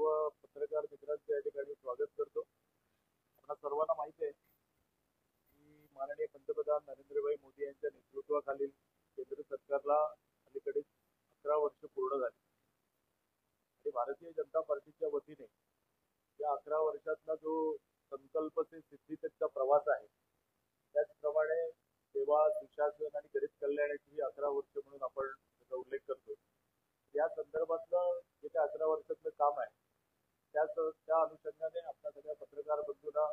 पत्रकार मित्रांचे या ठिकाणी स्वागत करतो। आपल्या सर्वांना माहिती आहे की माननीय पंतप्रधान नरेंद्रभाई मोदी यांच्या नेतृत्वाखालील केंद्र सरकारला अलीकडेच 11 वर्ष पूर्ण झाली आणि भारतीय जनता पार्टीच्या वतीने या 11 वर्षातला जो संकल्प से सिद्धीचा प्रवास आहे त्याचप्रमाणे सेवा, सुशासन आणि गरीब कल्याणाची ही 11 वर्ष म्हणून आपण त्याचा उल्लेख करतो। या संदर्भातलं जे काही 11 वर्षातलं काम आहे त्या अनुषंगाने आपल्या सगळ्या पत्रकार बंधूंना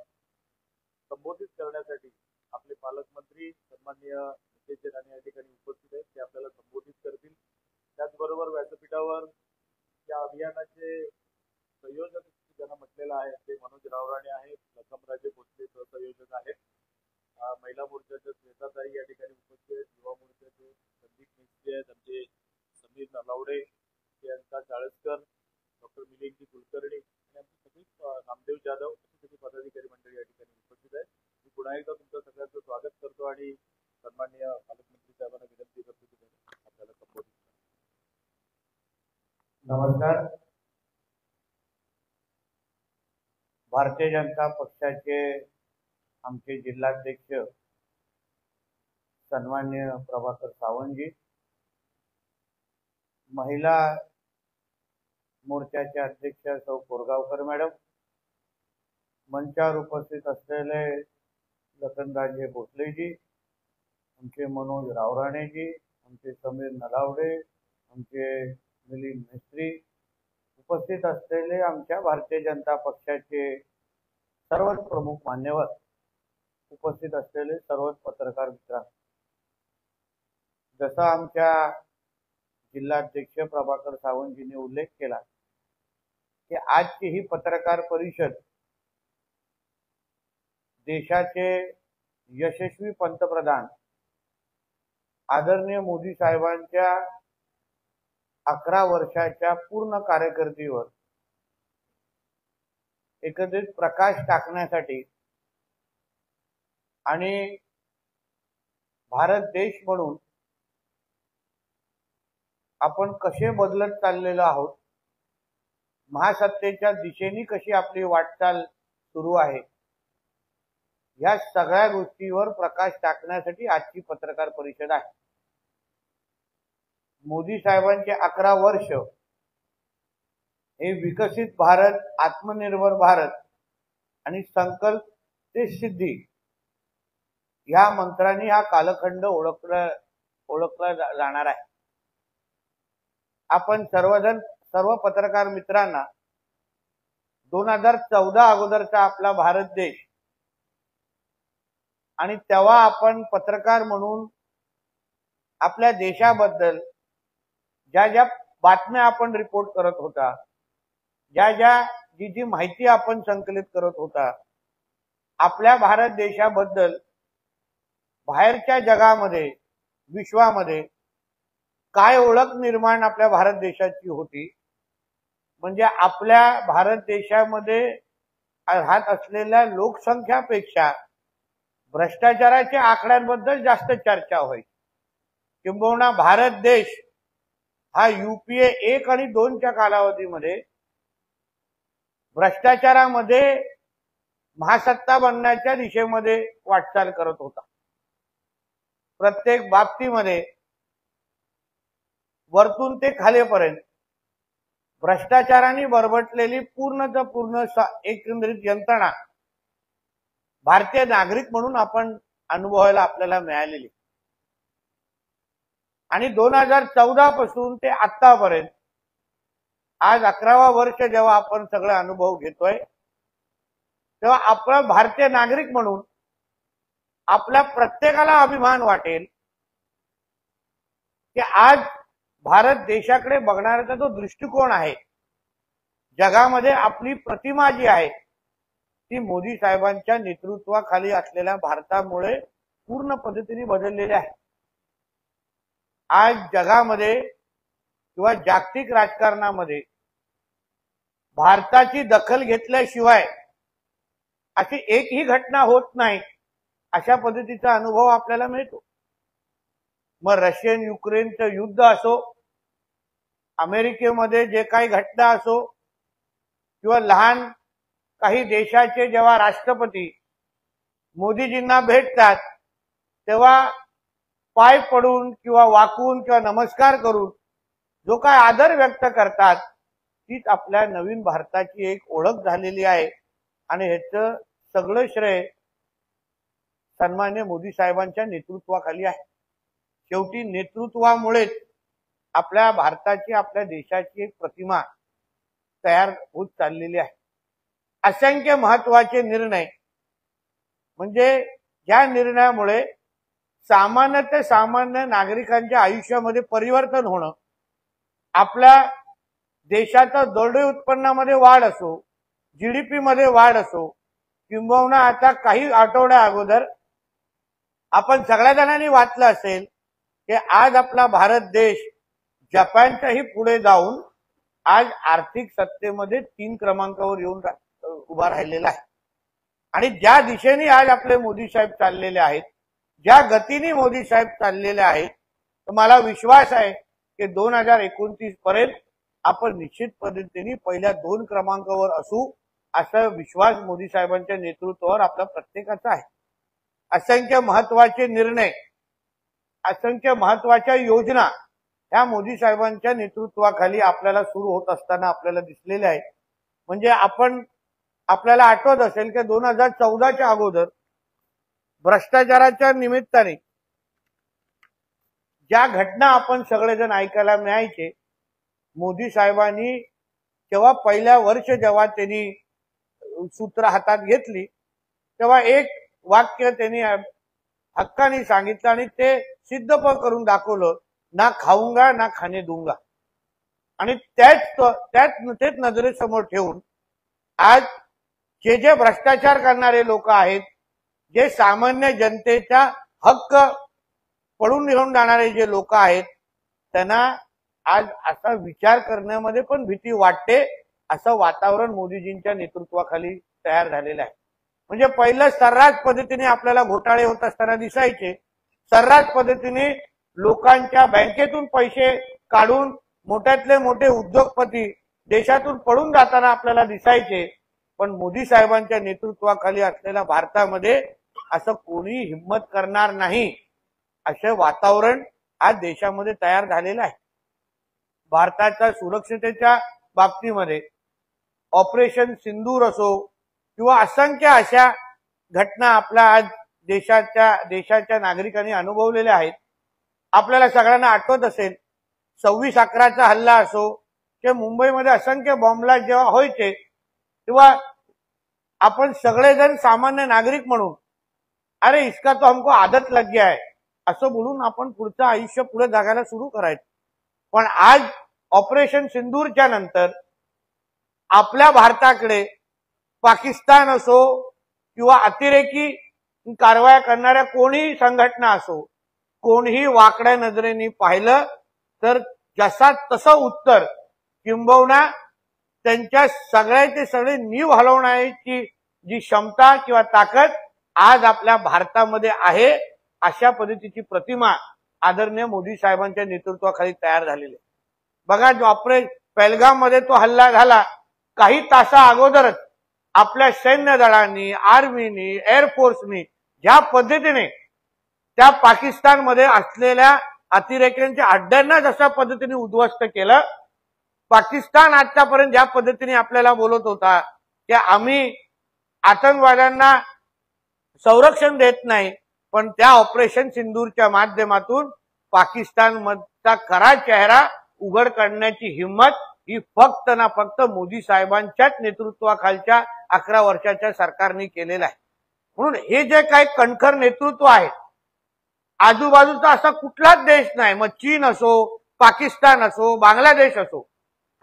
संबोधित करण्यासाठी आपले पालकमंत्री सन्माननीय नितेश राणे या ठिकाणी उपस्थित आहेत। ते आपल्याला संबोधित करतील। त्याचबरोबर व्यासपीठावर या अभियानाचे संयोजक ज्यांना म्हटलेलं आहे ते मनोज रावराणे आहेत, लखमराजे भोसले सहसंयोजक आहेत, महिला मोर्चाच्या श्वेताताई या ठिकाणी उपस्थित आहेत, युवा मोर्चाचे संदीप मिस्त्री आहेत, आमचे समीर नलावडे, प्रियंका चाळसकर, डॉक्टर मिलिंदजी कुलकर्णी आणि आमचे सगळे नामदेव जाधव असे सगळे पदाधिकारी मंडळी या ठिकाणी उपस्थित आहेत। मी पुन्हा एकदा तुमचं सगळ्यांचं स्वागत करतो आणि सन्माननीय पालकमंत्री साहेबांना विनंती करतो की आपल्याला संबोधित करा। नमस्कार। भारतीय जनता पक्षाचे आमचे जिल्हाध्यक्ष सन्माननीय प्रभाकर सावंतजी, महिला मोर्चाचे अध्यक्ष सौ कोरगावकर मॅडम, मंचावर उपस्थित असलेले लखनराजे भोसलेजी, आमचे मनोज रावराणेजी, आमचे समीर नलावडे, आमचे मिलिंद मिस्त्री, उपस्थित असलेले आमच्या भारतीय जनता पक्षाचे सर्वच प्रमुख मान्यवर, उपस्थित असलेले सर्वच पत्रकार मित्र, जसा आमच्या जिल्हाध्यक्ष प्रभाकर सावंतजींनी उल्लेख केला की आजची ही पत्रकार परिषद देशाचे यशस्वी पंतप्रधान आदरणीय मोदी साहेबांच्या 11 वर्षाच्या पूर्ण कारकिर्दीवर एकत्रित प्रकाश टाकण्यासाठी आणि भारत देश म्हणून आपण कसे बदलत चाललेलो आहोत, महासत्तेच्या दिशेने कशी आपली वाटचाल सुरू आहे, या सगळ्या गोष्टीवर प्रकाश टाकण्यासाठी आजची पत्रकार परिषद आहे। मोदी साहेबांचे 11 वर्ष हे विकसित भारत, आत्मनिर्भर भारत आणि संकल्प ते सिद्धी या मंत्रांनी हा कालखंड ओळखला जाणार आहे। आपण सर्व पत्रकार मित्रांना 2014 अगोदरचा आपला भारत देश आणि तेव्हा आपण पत्रकार म्हणून आपल्या देशाबद्दल ज्या बातम्या आपण रिपोर्ट करत होता, जी माहिती आपण संकलित करत होता, आपल्या भारत देशाबद्दल बाहेरच्या जगामध्ये, विश्वामध्ये काय ओळख निर्माण आपल्या भारत देशाची होती, म्हणजे आपल्या भारत देशामध्ये राहत असलेल्या लोकसंख्यापेक्षा भ्रष्टाचाराच्या आकड्यांबद्दल जास्त चर्चा व्हायची। किंबहुना भारत देश हा UPA 1 आणि 2 च्या कालावधीमध्ये भ्रष्टाचारामध्ये महासत्ता बनण्याच्या दिशेमध्ये वाटचाल करत होता। प्रत्येक बाबतीमध्ये वरतून ते खालीपर्यंत भ्रष्टाचाराने बरबटलेली पूर्ण एकंदरीत यंत्रणा भारतीय नागरिक म्हणून आपण अनुभवायला आपल्याला मिळालेली। आणि 2014 पासून ते आतापर्यंत आज 11वा वर्ष जेव्हा आपण सगळे अनुभव घेतोय, तेव्हा आपण भारतीय नागरिक म्हणून आपल्या प्रत्येकाला अभिमान वाटेल की आज भारत देशाकडे बघणाऱ्याचा जो दृष्टिकोन आहे, जगामध्ये आपली प्रतिमा जी आहे ती मोदी साहेबांच्या नेतृत्वाखाली असलेल्या भारतामुळे पूर्ण पद्धतीने बदललेली आहे। आज जगामध्ये किंवा जागतिक राजकारणामध्ये भारताची दखल घेतल्याशिवाय अशी एकही घटना होत नाही, अशा पद्धतीचा अनुभव आपल्याला मिळतो। मग रशियन युक्रेनचं युद्ध असो, अमेरिकेमध्ये जे काही घटना असो, किंवा लहान काही देशाचे जेव्हा राष्ट्रपती मोदीजींना भेटतात तेव्हा पाय पडून किंवा वाकून किंवा नमस्कार करून जो काय आदर व्यक्त करतात तीच आपल्या नवीन भारताची एक ओळख झालेली आहे आणि ह्याचं सगळं श्रेय सन्मान्य मोदी साहेबांच्या नेतृत्वाखाली आहे. शेवटी नेतृत्वामुळेच आपल्या भारताची आपल्या देशाची एक प्रतिमा तयार होत चाललेली आहे. असंख्य महत्वाचे निर्णय म्हणजे ज्या निर्णयामुळे सामान्य ते सामान्य नागरिकांच्या आयुष्यामध्ये परिवर्तन होणं, आपल्या देशाचं दरडोई उत्पन्नामध्ये वाढ असो, जीडीपी मध्ये वाढ असो, किंबहुना आता काही आठवड्या अगोदर आपण सगळ्या जणांनी वाचलं असेल की आज आपला भारत देश जपानच्याही पुढे जाऊन आज आर्थिक सत्तेमध्ये 3 क्रमांकावर येऊन उभा राहिलेला आहे. आणि ज्या दिशेने आज आपले मोदी साहेब चाललेले आहेत, ज्या गतीने मोदी साहेब चाललेले आहेत, तर मला विश्वास आहे की 2029 पर्यंत आपण निश्चित पद्धतीने पहिल्या 2 क्रमांकावर असू असा विश्वास मोदी साहेबांच्या नेतृत्वावर आपला प्रत्येकाचा आहे. असंख्य महत्वाचे निर्णय, असंख्य महत्वाच्या योजना ह्या मोदी साहेबांच्या नेतृत्वाखाली आपल्याला सुरू होत असताना आपल्याला दिसलेल्या आहे. म्हणजे आपल्याला आठवत असेल की 2014च्या अगोदर भ्रष्टाचाराच्या निमित्ताने ज्या घटना आपण सगळेजण ऐकायला मिळायचे, मोदी साहेबांनी जेव्हा पहिल्या वर्ष जेव्हा त्यांनी सूत्र हातात घेतली तेव्हा एक वाक्य त्यांनी हक्काने सांगितलं आणि ते सिद्ध पण करून दाखवलं, ना खाऊंगा ना खाणे दूंगा. आणि तेच नजरेसमोर ठेवून आज जे भ्रष्टाचार करणारे लोक आहेत, जे सामान्य जनतेचा हक्क पडून निघून जाणारे जे लोक आहेत, त्यांना आज असा विचार करण्यामध्ये पण भीती वाटते असं वातावरण मोदीजींच्या नेतृत्वाखाली तयार झालेलं आहे. म्हणजे पहिलं सर्रास पद्धतीने आपल्याला घोटाळे होत असताना दिसायचे, सर्रास पद्धतीने लोकांच्या बँकेतून पैसे काढून मोठ्यातले मोठे उद्योगपती देशातून पळून जाताना आपल्याला दिसायचे. पण मोदी साहेबांच्या नेतृत्वाखाली असलेल्या भारतामध्ये असं कोणी हिम्मत करणार नाही असं वातावरण आज देशामध्ये तयार झालेलं आहे. भारताच्या सुरक्षिततेच्या बाबतीमध्ये ऑपरेशन सिंदूर असो किंवा असंख्य अशा घटना आपल्या आज देशाच्या नागरिकांनी अनुभवलेल्या आहेत. आपल्याला सगळ्यांना आठवत असेल 26/11चा हल्ला असो की मुंबईमध्ये असंख्य बॉम्बला जेव्हा व्हायचे तेव्हा आपण सगळेजण सामान्य नागरिक म्हणून अरे इसका तो हमको आदत लग गया है असं बोलून आपण पुढचं आयुष्य पुढे जगायला सुरू करायचं. पण आज ऑपरेशन सिंदूरच्या नंतर आपल्या भारताकडे पाकिस्तान असो किंवा अतिरेकी कारवाया करणाऱ्या कोणीही संघटना असो, कोणीही वाकड्या नजरेने पाहिलं तर जसा तसं उत्तर किंबहुना त्यांच्या सगळ्याचे सगळे नीव हलवण्याची जी क्षमता किंवा ताकद आज आपल्या भारतामध्ये आहे, अशा पद्धतीची प्रतिमा आदरणीय मोदी साहेबांच्या नेतृत्वाखाली तयार झालेली आहे. बघा, जो पहलगाम मध्ये तो हल्ला झाला, काही तासा अगोदरच आपल्या सैन्य दलांनी, आर्मीनी, एअरफोर्सनी ज्या पद्धतीने त्या पाकिस्तानमध्ये असलेल्या अतिरेक्यांच्या अड्ड्यांना जशा पद्धतीने उद्ध्वस्त केलं, पाकिस्तान आतापर्यंत ज्या पद्धतीने आपल्याला बोलत होता की आम्ही आतंकवाद्यांना संरक्षण देत नाही, पण त्या ऑपरेशन सिंदूरच्या माध्यमातून पाकिस्तानमधचा खरा चेहरा उघड करण्याची हिंमत ही फक्त ना फक्त मोदी साहेबांच्याच नेतृत्वाखालच्या 11 वर्षाच्या सरकारने केलेलं आहे. म्हणून हे जे काही कणखर नेतृत्व आहे, आजूबाजूचा असा कुठलाच देश नाही, मग चीन असो, पाकिस्तान असो, बांगलादेश असो,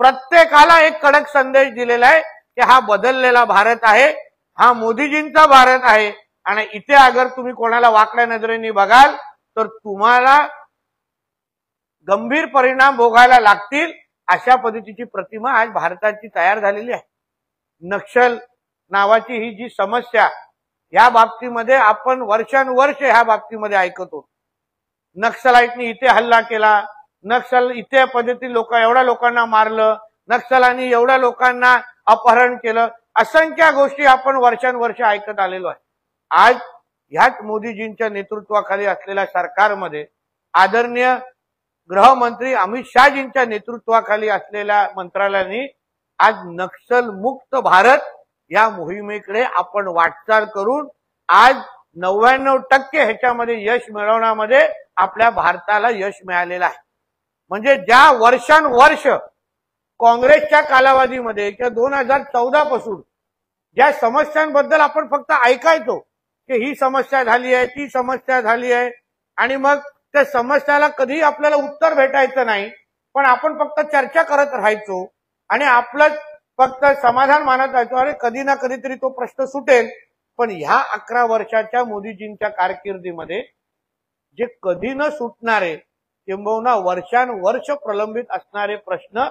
प्रत्येकाला एक कडक संदेश दिलेला आहे की हा बदललेला भारत आहे, हा मोदीजींचा भारत आहे. आणि इथे अगर तुम्ही कोणाला वाकड्या नजरेने बघाल तर तुम्हाला गंभीर परिणाम भोगायला लागतील, अशा पद्धतीची प्रतिमा आज भारताची तयार झालेली आहे. नक्षल नावाची ही जी समस्या, या बाबतीमध्ये आपण वर्षानुवर्ष ह्या बाबतीमध्ये ऐकतो. नक्षलाईटनी इथे हल्ला केला, नक्षल इथे पद्धती एवढ्या लोकांना मारलं, नक्षलांनी एवढ्या लोकांना अपहरण केलं, असंख्य गोष्टी आपण वर्षानुवर्ष ऐकत आलेलो आहे. आज ह्याच मोदीजींच्या नेतृत्वाखाली असलेल्या सरकारमध्ये आदरणीय गृहमंत्री अमित शहाजींच्या नेतृत्वाखाली असलेल्या मंत्रालयाने आज नक्षल मुक्त भारत या मोहिमेकडे आपण वाटचाल करून आज 99% ह्याच्यामध्ये यश मिळवण्यामध्ये आपल्या भारताला यश मिळालेलं आहे. म्हणजे ज्या वर्षानुवर्ष काँग्रेसच्या कालावधीमध्ये किंवा 2014 पासून ज्या समस्यांबद्दल आपण फक्त ऐकायचो की ही समस्या झाली आहे, ती समस्या झाली आहे, आणि मग त्या समस्याला कधी आपल्याला उत्तर भेटायचं नाही, पण आपण फक्त चर्चा करत राहायचो आणि आपलं फक्त समाधान मानत राहायचो, अरे कधी ना कधीतरी तो प्रश्न सुटेल. पण ह्या 11 वर्षाच्या मोदीजींच्या कारकिर्दीमध्ये जे कधी न सुटणारे किंबहुना वर्षानुवर्ष प्रलंबित असणारे प्रश्न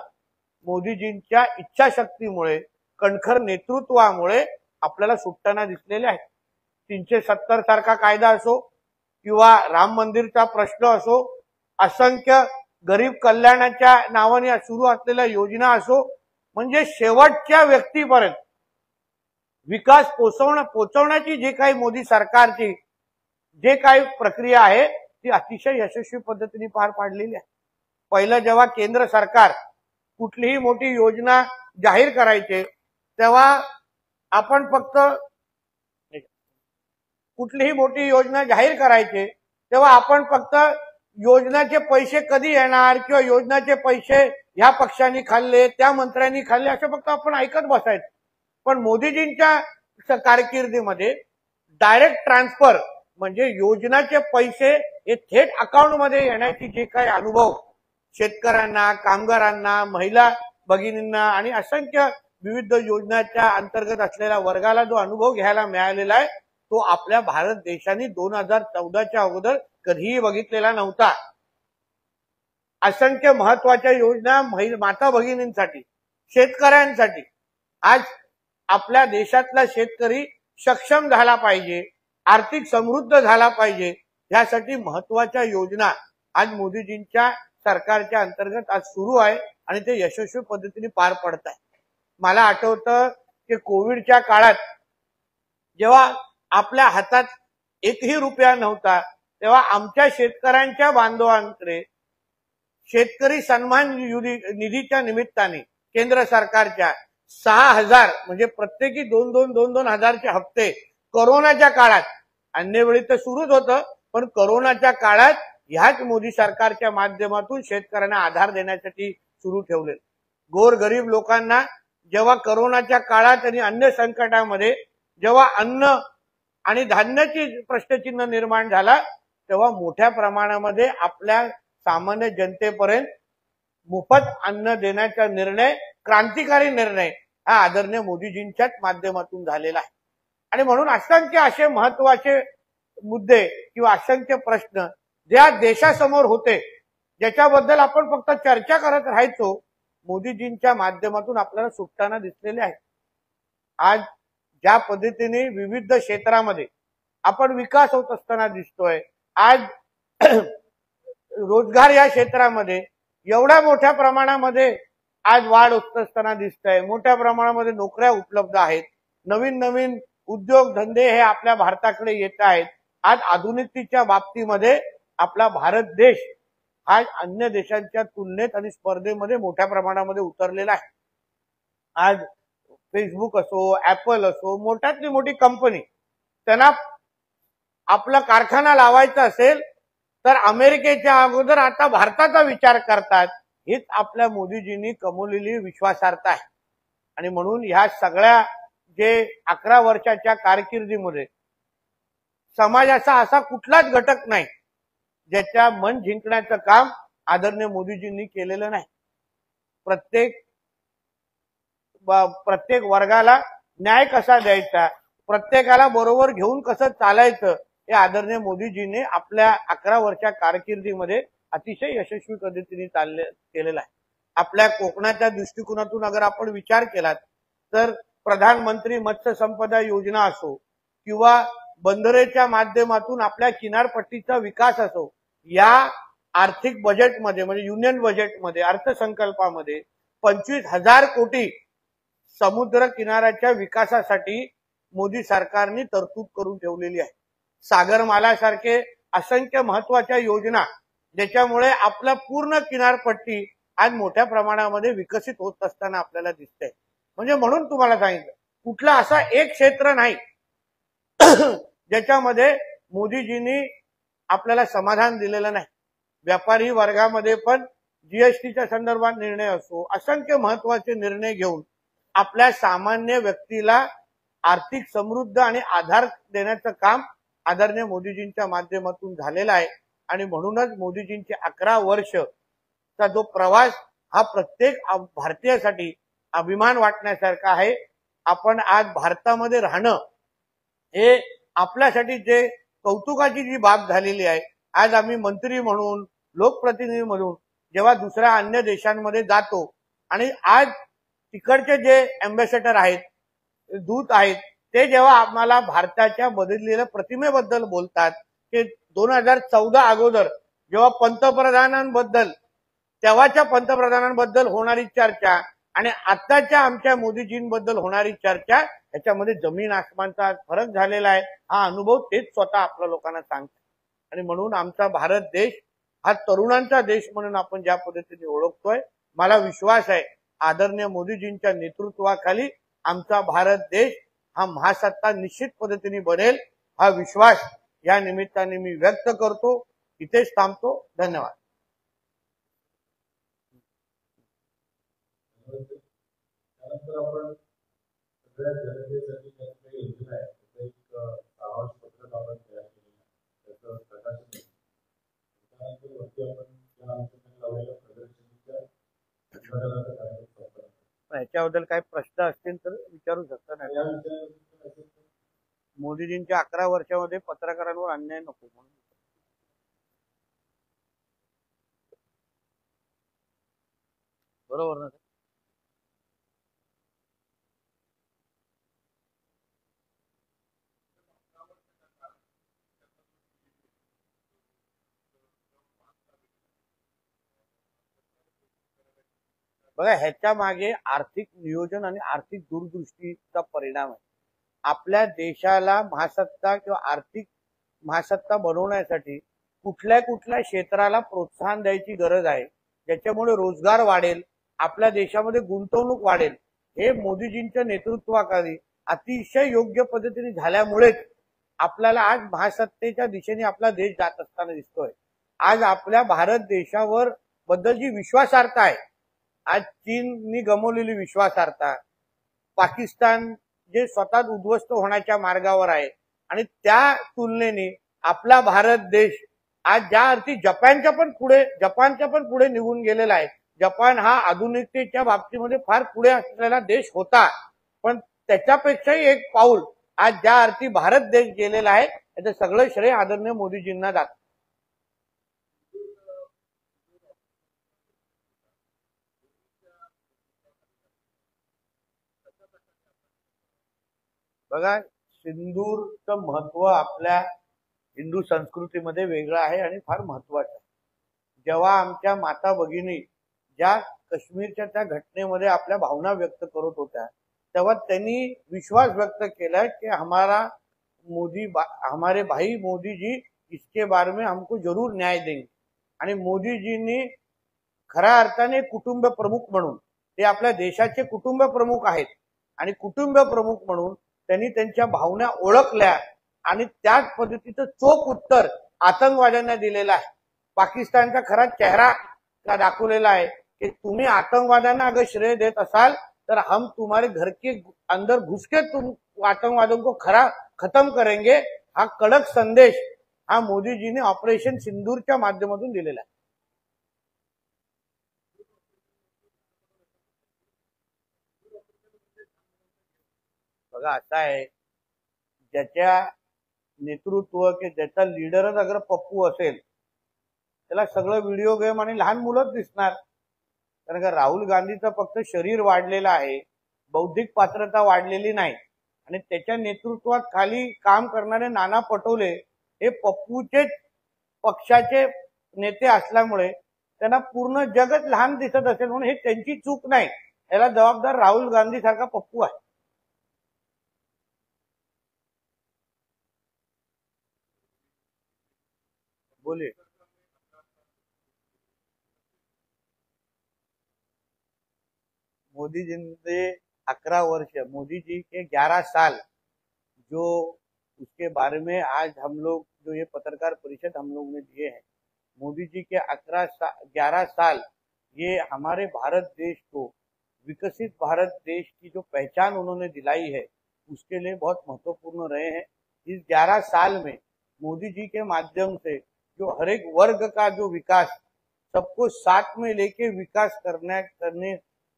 मोदीजींच्या इच्छाशक्तीमुळे, कणखर नेतृत्वामुळे आपल्याला सुटताना दिसलेले आहेत. 370 सारखा कायदा असो किंवा राम मंदिरचा प्रश्न असो, असंख्य गरीब कल्याणाच्या नावाने सुरू असलेल्या योजना असो, म्हणजे शेवटच्या व्यक्तीपर्यंत विकास पोहोचवण्याची जे काही मोदी सरकारची जे काही प्रक्रिया आहे ती अतिशय यशस्वी पद्धतीने पार पाडलेली आहे. पहिलं जेव्हा केंद्र सरकार कुठलीही मोठी योजना जाहीर करायचे तेव्हा आपण फक्त योजनाचे पैसे कधी येणार किंवा योजनाचे पैसे ह्या पक्षांनी खाल्ले, त्या मंत्र्यांनी खाल्ले, असं फक्त आपण ऐकत बसायचं. पण मोदीजींच्या कारकिर्दीमध्ये डायरेक्ट ट्रान्सफर म्हणजे योजनाचे पैसे हे थेट अकाउंटमध्ये येण्याची जे काही अनुभव शेतकऱ्यांना, कामगारांना, महिला भगिनींना आणि असंख्य विविध योजनांच्या अंतर्गत असलेल्या वर्गाला जो अनुभव घ्यायला मिळालेला आहे तो आपल्या भारत देशाने 2014च्या अगोदर कधीही बघितलेला नव्हता. असंख्य महत्वाच्या योजना माता भगिनींसाठी, शेतकऱ्यांसाठी. आज आपल्या देशातला शेतकरी सक्षम झाला पाहिजे, आर्थिक समृद्ध झाला पाहिजे, यासाठी महत्वाच्या योजना आज मोदीजींच्या सरकारच्या अंतर्गत आज सुरू आहे आणि ते यशस्वी पद्धतीने पार पडत आहे. मला आठवतं की कोविडच्या काळात जेव्हा आपल्या हातात एकही रुपया नव्हता तेव्हा आमच्या शेतकऱ्यांच्या बांधवांकडे शेतकरी सन्मान निधीच्या निमित्ताने केंद्र सरकारच्या 6,000 म्हणजे प्रत्येकी 2,200 हजारचे हप्ते कोरोनाच्या काळात, अन्य वेळी तर सुरूच होतं, पण कोरोनाच्या काळात ह्याच मोदी सरकारच्या माध्यमातून शेतकऱ्यांना आधार देण्यासाठी सुरू ठेवले. गोरगरीब लोकांना जेव्हा कोरोनाच्या काळात आणि अन्य संकटामध्ये जेव्हा अन्न आणि धान्याची प्रश्नचिन्ह निर्माण झाला तेव्हा मोठ्या प्रमाणामध्ये आपल्या सामान्य जनतेपर्यंत मोफत अन्न देण्याचा निर्णय, क्रांतिकारी निर्णय हा आदरणीय मोदीजींच्याच माध्यमातून झालेला आहे. आणि म्हणून असंख्य असे महत्वाचे मुद्दे किंवा असंख्य प्रश्न ज्या देशासमोर होते ज्याच्याबद्दल आपण फक्त चर्चा करत राहायचो, मोदीजींच्या माध्यमातून आपल्याला सुटताना दिसलेले आहे. आज ज्या पद्धतीने विविध क्षेत्रामध्ये आपण विकास होत असताना दिसतोय, आज रोजगार या क्षेत्रामध्ये एवढ्या मोठ्या प्रमाणामध्ये आज वाढ होत असताना दिसत आहे. मोठ्या प्रमाणामध्ये नोकऱ्या उपलब्ध आहेत, नवीन नवीन उद्योग धंदे हे आपल्या भारताकडे येत आहेत. आज आधुनिकतेच्या बाबतीमध्ये आपला भारत देश आज अन्य देशांच्या तुलनेत आणि स्पर्धेमध्ये मोठ्या प्रमाणामध्ये उतरलेला आहे. आज फेसबुक असो, ऍपल असो, मोठ्यातली मोठी कंपनी त्यांना आपला कारखाना लावायचा असेल तर अमेरिकेच्या अगोदर आता भारताचा विचार करतात. हेच आपल्या मोदीजींनी कमवलेली विश्वासार्हता आहे. आणि म्हणून ह्या सगळ्या जे 11 वर्षाच्या कारकिर्दीमध्ये समाजाचा असा कुठलाच घटक नाही ज्याच्या मन जिंकण्याचं काम आदरणीय मोदीजींनी केलेलं नाही. प्रत्येक वर्गाला न्याय कसा द्यायचा, प्रत्येकाला बरोबर घेऊन कसं चालायचं हे आदरणीय मोदीजींनी आपल्या 11 वर्षा कारकिर्दीमध्ये अतिशय यशस्वी पद्धतीने केलेलं आहे. आपल्या कोकणाच्या दृष्टिकोनातून अगर आपण विचार केलात तर प्रधानमंत्री मत्स्य संपदा योजना असो किंवा बंदरेच्या माध्यमातून आपल्या किनारपट्टीचा विकास असो, या आर्थिक बजेटमध्ये म्हणजे युनियन बजेटमध्ये अर्थसंकल्पामध्ये 25,000 कोटी समुद्र किनाऱ्याच्या विकासासाठी मोदी सरकारने तरतूद करून ठेवलेली आहे. सागरमालासारखे असंख्य महत्वाच्या योजना ज्याच्यामुळे आपला पूर्ण किनारपट्टी आज मोठ्या प्रमाणामध्ये विकसित होत असताना आपल्याला दिसतंय. म्हणजे म्हणून तुम्हाला सांगितलं कुठला असा एक क्षेत्र नाही ज्याच्यामध्ये मोदीजींनी आपल्याला समाधान दिलेलं नाही. व्यापारी वर्गामध्ये पण जीएसटीच्या संदर्भात निर्णय असो, असंख्य महत्वाचे निर्णय घेऊन आपल्या सामान्य व्यक्तीला आर्थिक समृद्ध आणि आधार देण्याचं काम आदरणीय मोदीजींच्या माध्यमातून झालेलं आहे. आणि म्हणूनच मोदीजींचे 11 वर्षचा जो प्रवास हा प्रत्येक भारतीयासाठी अभिमान वाटण्यासारखा आहे. आपण आज भारतामध्ये राहणं हे आपल्यासाठी जे कौतुकाची जी बाब झालेली आहे. आज आम्ही मंत्री म्हणून, लोकप्रतिनिधी म्हणून जेव्हा दुसऱ्या अन्य देशांमध्ये जातो आणि आज तिकडचे जे अँबॅसेडर आहेत, दूत आहेत, ते जेव्हा आम्हाला भारताच्या बदललेल्या प्रतिमेबद्दल बोलतात की 2014 अगोदर जेव्हा पंतप्रधानांबद्दल, तेव्हाच्या पंतप्रधानांबद्दल होणारी चर्चा आणि आताच्या आमच्या मोदीजींबद्दल होणारी चर्चा याच्यामध्ये जमीन आसमानचा फरक झालेला आहे. हा अनुभव तेच स्वतः आपल्या लोकांना सांगतात. आणि म्हणून आमचा भारत देश हा तरुणांचा देश म्हणून आपण ज्या पद्धतीने ओळखतोय, मला विश्वास आहे आदरणीय मोदीजींच्या नेतृत्वाखाली आमचा भारत देश हा महासत्ता निश्चित पद्धतीने बनेल. हा विश्वास या निमित्ताने मी व्यक्त करतो. इथेच थांबतो. धन्यवाद. त्यानंतर आपण सगळ्या जनतेसाठी काही योजना आहे त्याचं एक सारांश पत्रक आपण तयार केलेलं आहे, त्याचं प्रकाशन आहे. त्यानंतर वरती आपण या अनुषंगाने लावलेल्या प्रदर्शनीच्या उद्घाटनाचा कार्यक्रम संपन्न. याच्याबद्दल काही प्रश्न असतील तर विचारू शकता. नाही या विषयावर मोदीजींच्या 11 वर्षामध्ये पत्रकारांवर अन्याय नको म्हणून. बरोबर ना. बघा, ह्याच्या मागे आर्थिक नियोजन आणि आर्थिक दूरदृष्टीचा परिणाम आहे. आपल्या देशाला महासत्ता किंवा आर्थिक महासत्ता बनवण्यासाठी कुठल्या कुठल्या क्षेत्राला प्रोत्साहन द्यायची गरज आहे, ज्याच्यामुळे रोजगार वाढेल, आपल्या देशामध्ये गुंतवणूक वाढेल. हे मोदीजींच्या नेतृत्वाखाली अतिशय योग्य पद्धतीने झाल्यामुळेच आपल्याला आज महासत्तेच्या दिशेने आपला देश जात असताना दिसतोय. आज आपल्या भारत देशावर बद्दल जी विश्वासार्हता आहे, आज चीननी गमावलेली विश्वासार्हता, पाकिस्तान जे स्वतः उद्ध्वस्त होण्याच्या मार्गावर आहे, आणि त्या तुलनेने आपला भारत देश आज ज्या अर्थी जपानच्या पण पुढे निघून गेलेला आहे. जपान हा आधुनिकतेच्या बाबतीमध्ये फार पुढे असलेला देश होता, पण त्याच्यापेक्षाही एक पाऊल आज ज्या अर्थी भारत देश गेलेला आहे, याचं सगळं श्रेय आदरणीय मोदीजींना जातं. बघा, सिंदूरचं महत्व आपल्या हिंदू संस्कृतीमध्ये वेगळं आहे आणि फार महत्वाचं आहे. जेव्हा आमच्या माता भगिनी ज्या काश्मीरच्या त्या घटनेमध्ये आपल्या भावना व्यक्त करत होत्या, तेव्हा त्यांनी विश्वास व्यक्त केला की हमारे भाई मोदी जी इसके बारे में हमको जरूर न्याय देंगे. आणि मोदीजींनी खऱ्या अर्थाने कुटुंब प्रमुख म्हणून, ते आपल्या देशाचे कुटुंब प्रमुख आहेत, आणि कुटुंब प्रमुख म्हणून त्यांनी त्यांच्या भावना ओळखल्या आणि त्याच पद्धतीचं चोख उत्तर आतंकवाद्यांना दिलेलं आहे. पाकिस्तानचा खरा चेहरा दाखवलेला आहे की तुम्ही आतंकवाद्यांना अगर श्रेय देत असाल तर हम तुम्हारे घर के अंदर घुस के तुम आतंकवादियों को खत्म करेंगे. हा कडक संदेश हा मोदीजीने ऑपरेशन सिंदूरच्या माध्यमातून दिलेला आहे. बघा, असं आहे, ज्याच्या नेतृत्व की ज्याचा लीडरच अगर पप्पू असेल, त्याला सगळं व्हिडिओ गेम आणि लहान मुलंच दिसणार. कारण का राहुल गांधीचं फक्त शरीर वाढलेलं आहे, बौद्धिक पात्रता वाढलेली नाही. आणि त्याच्या नेतृत्वात खाली काम करणारे नाना पटोले हे पप्पूचे पक्षाचे नेते असल्यामुळे त्यांना पूर्ण जगच लहान दिसत असेल, म्हणून हे त्यांची चूक नाही. याला जबाबदार राहुल गांधी सारखा पप्पू आहे. बोलिए. मोदी जी ने 11 वर्ष, मोदी जी के 11 साल, जो उसके बारे में आज हम लोग जो ये पत्रकार परिषद हम लोग ने दिए हैं, मोदी जी के 11 साल, ये हमारे भारत देश को विकसित भारत देश की जो पहचान उन्होंने दिलाई है उसके लिए बहुत महत्वपूर्ण रहे हैं. इस 11 साल में मोदी जी के माध्यम से जो हर एक वर्ग का जो विकास, सबको साथ में लेके विकास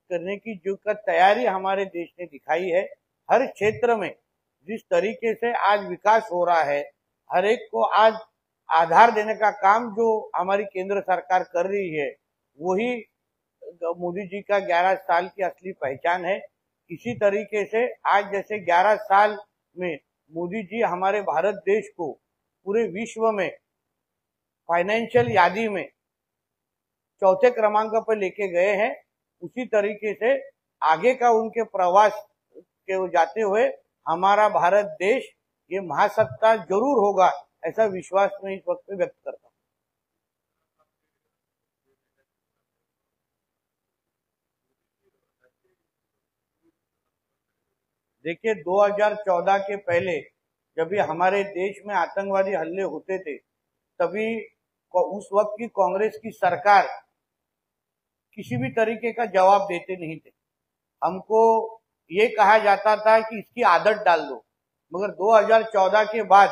करने की जो तैयारी हमारे देश ने दिखाई है, हर क्षेत्र में जिस तरीके से आज विकास हो रहा है, हर एक को आज आधार देने का काम जो हमारी केंद्र सरकार कर रही है, वही मोदी जी का 11 साल की असली पहचान है. इसी तरीके से आज जैसे 11 साल में मोदी जी हमारे भारत देश को पूरे विश्व में फाइनेंशियल यादी में चौथे क्रमांक पर लेके गए हैं, उसी तरीके से आगे का उनके प्रवास के जाते हुए हमारा भारत देश ये महासत्ता जरूर होगा, ऐसा विश्वास मैं इस वक्त पे व्यक्त करता हूँ. देखिए, 2014 के पहले जब भी हमारे देश में आतंकवादी हमले होते थे, तभी उस वक्त की कांग्रेस की सरकार किसी भी तरीके का जवाब देते नहीं थे. हमको ये कहा जाता था कि इसकी आदत डाल दो, मगर 2014 के बाद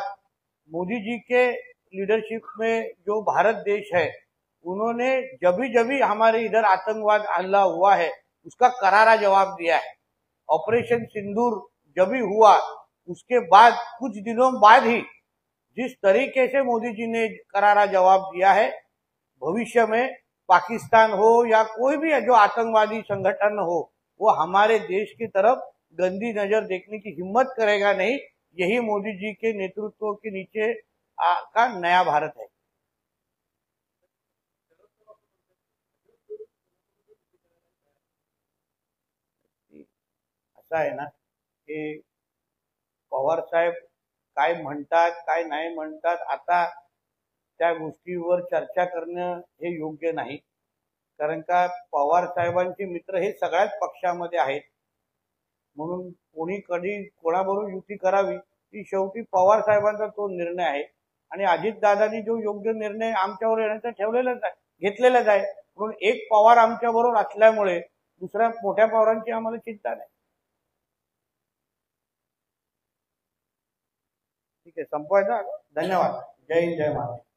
मोदी जी के लीडरशिप में जो भारत देश है, उन्होंने जब भी हमारे इधर आतंकवाद हमला हुआ है उसका करारा जवाब दिया है. ऑपरेशन सिंदूर जब भी हुआ उसके बाद कुछ दिनों बाद ही जिस तरीके से मोदी जी ने करारा जवाब दिया है, भविष्य में पाकिस्तान हो या कोई भी जो आतंकवादी संगठन हो, वो हमारे देश की तरफ गंदी नजर देखने की हिम्मत करेगा नहीं. यही मोदी जी के नेतृत्व के नीचे का नया भारत है. असं आहे ना की पवार साहेब काय म्हणतात काय नाही म्हणतात, आता त्या गोष्टीवर चर्चा करणं हे योग्य नाही. कारण का पवार साहेबांचे मित्र हे सगळ्याच पक्षामध्ये आहेत, म्हणून कोणी कधी कोणाबरोबर युती करावी ही शेवटी पवार साहेबांचा तो निर्णय आहे. आणि अजितदादांनी जो योग्य निर्णय आमच्यावर येण्याचा ठेवलेलाच आहे, घेतलेलाच आहे. म्हणून एक पवार आमच्या बरोबर असल्यामुळे दुसऱ्या मोठ्या पवारांची आम्हाला चिंता नाही. ठीक आहे, संपवायचा. धन्यवाद. जय हिंद, जय महाराष्ट्र.